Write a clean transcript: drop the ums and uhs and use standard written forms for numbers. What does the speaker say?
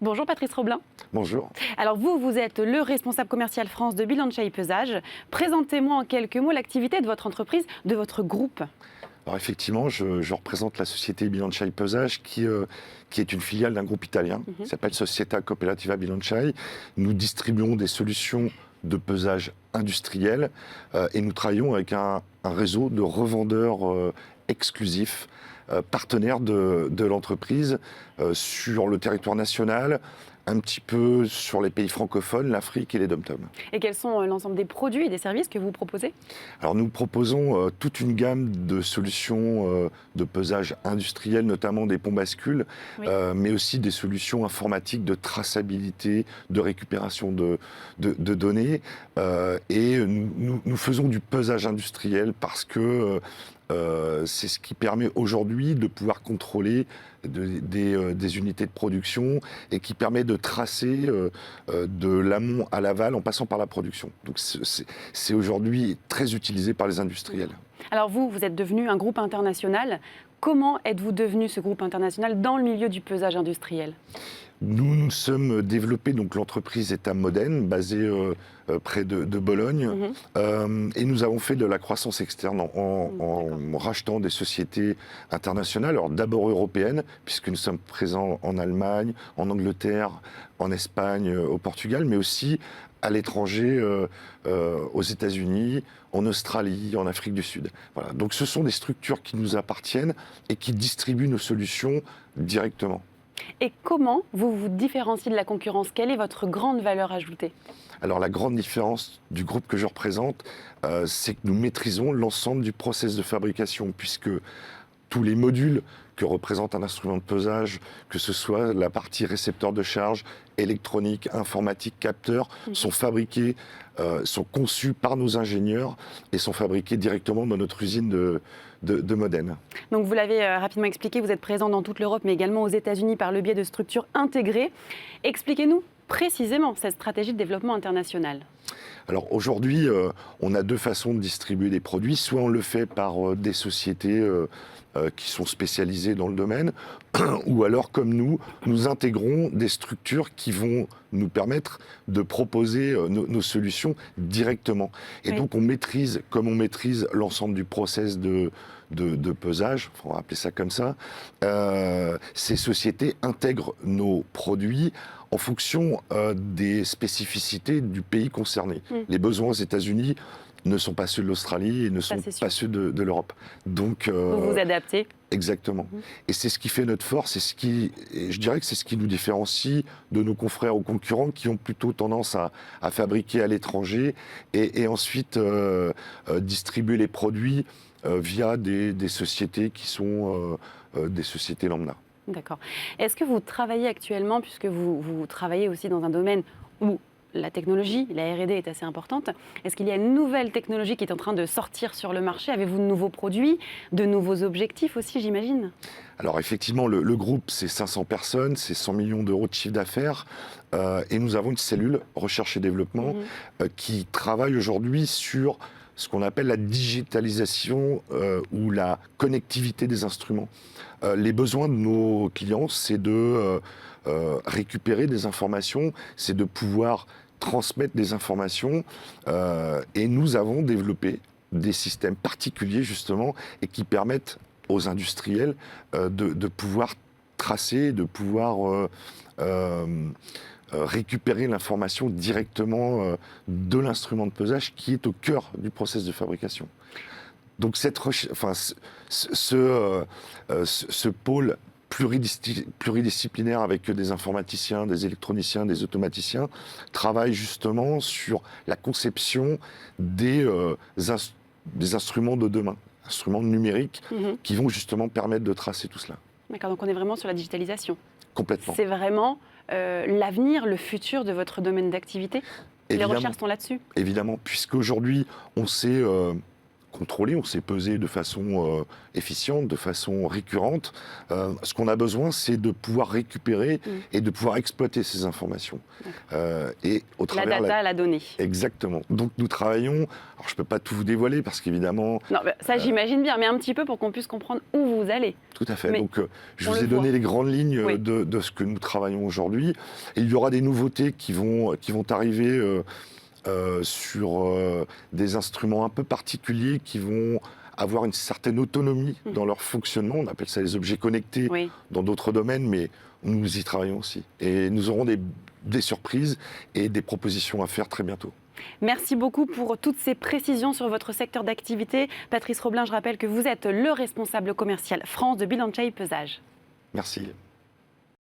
Bonjour Patrice Roblin. Bonjour. Alors vous êtes le responsable commercial France de Bilan de Chat et Pesage. Présentez-moi en quelques mots l'activité de votre entreprise, de votre groupe. Alors effectivement, je représente la société Bilanciai Pesage qui est une filiale d'un groupe italien qui s'appelle Società Cooperativa Bilanciai. Nous distribuons des solutions de pesage industriel et nous travaillons avec un réseau de revendeurs exclusifs, partenaires de l'entreprise sur le territoire national, un petit peu sur les pays francophones, l'Afrique et les DOM-TOM. Et quels sont l'ensemble des produits et des services que vous proposez? Alors nous proposons toute une gamme de solutions de pesage industriel, notamment des ponts bascules, Oui. mais aussi des solutions informatiques de traçabilité, de récupération de données. Et nous faisons du pesage industriel parce que c'est ce qui permet aujourd'hui de pouvoir contrôler des unités de production et qui permet de tracer de l'amont à l'aval en passant par la production. Donc c'est aujourd'hui très utilisé par les industriels. Alors vous êtes devenu un groupe international. Comment êtes-vous devenu ce groupe international dans le milieu du pesage industriel? Nous nous sommes développés, donc l'entreprise est à Modène, basée près de Bologne, et nous avons fait de la croissance externe en rachetant des sociétés internationales, alors d'abord européennes, puisque nous sommes présents en Allemagne, en Angleterre, en Espagne, au Portugal, mais aussi à l'étranger, aux États-Unis, en Australie, en Afrique du Sud. Voilà. Donc ce sont des structures qui nous appartiennent et qui distribuent nos solutions directement. Et comment vous vous différenciez de la concurrence? Quelle est votre grande valeur ajoutée? Alors la grande différence du groupe que je représente, c'est que nous maîtrisons l'ensemble du process de fabrication, puisque tous les modules que représente un instrument de pesage, que ce soit la partie récepteur de charge, électronique, informatique, capteur, sont fabriqués, sont conçus par nos ingénieurs et sont fabriqués directement dans notre usine de Modène. Donc vous l'avez rapidement expliqué, vous êtes présent dans toute l'Europe, mais également aux États-Unis par le biais de structures intégrées. Expliquez-nous précisément cette stratégie de développement international. Alors aujourd'hui, on a deux façons de distribuer des produits. Soit on le fait par des sociétés qui sont spécialisées dans le domaine, ou alors comme nous intégrons des structures qui vont nous permettre de proposer nos solutions directement. Et donc on maîtrise, comme on maîtrise l'ensemble du process de pesage, on va appeler ça comme ça, ces sociétés intègrent nos produits en fonction des spécificités du pays concerné. Les besoins aux États-Unis ne sont pas ceux de l'Australie et ne sont pas ceux de l'Europe. Donc, vous vous adaptez. Exactement. Et c'est ce qui fait notre force, et je dirais que c'est ce qui nous différencie de nos confrères ou concurrents qui ont plutôt tendance à fabriquer à l'étranger et ensuite distribuer les produits via des sociétés qui sont des sociétés lambda. D'accord. Est-ce que vous travaillez actuellement, puisque vous travaillez aussi dans un domaine où la technologie, la R&D est assez importante, est-ce qu'il y a une nouvelle technologie qui est en train de sortir sur le marché? Avez-vous de nouveaux produits, de nouveaux objectifs aussi, j'imagine? Alors effectivement, le groupe, c'est 500 personnes, c'est 100 millions d'euros de chiffre d'affaires, et nous avons une cellule recherche et développement qui travaille aujourd'hui sur ce qu'on appelle la digitalisation ou la connectivité des instruments. Les besoins de nos clients, c'est de récupérer des informations, c'est de pouvoir transmettre des informations, et nous avons développé des systèmes particuliers justement et qui permettent aux industriels de pouvoir tracer, de pouvoir récupérer l'information directement de l'instrument de pesage qui est au cœur du process de fabrication. Donc ce pôle pluridisciplinaire avec des informaticiens, des électroniciens, des automaticiens travaille justement sur la conception des instruments de demain, instruments numériques qui vont justement permettre de tracer tout cela. D'accord, donc on est vraiment sur la digitalisation. Complètement. C'est vraiment l'avenir, le futur de votre domaine d'activité? Les recherches sont là-dessus? Évidemment, puisqu'aujourd'hui, on sait contrôler, on sait peser de façon efficiente, de façon récurrente. Ce qu'on a besoin, c'est de pouvoir récupérer et de pouvoir exploiter ces informations. Et au travers la data, la donnée. Exactement. Donc nous travaillons, alors je ne peux pas tout vous dévoiler parce qu'évidemment... Non, ça j'imagine bien, mais un petit peu pour qu'on puisse comprendre où vous allez. Tout à fait. Mais donc je vous ai donné les grandes lignes de ce que nous travaillons aujourd'hui. Et il y aura des nouveautés qui vont arriver sur des instruments un peu particuliers qui vont avoir une certaine autonomie dans leur fonctionnement. On appelle ça les objets connectés dans d'autres domaines, mais nous y travaillons aussi. Et nous aurons des surprises et des propositions à faire très bientôt. Merci beaucoup pour toutes ces précisions sur votre secteur d'activité. Patrice Roblin, je rappelle que vous êtes le responsable commercial France de Bill & Pesage. Merci.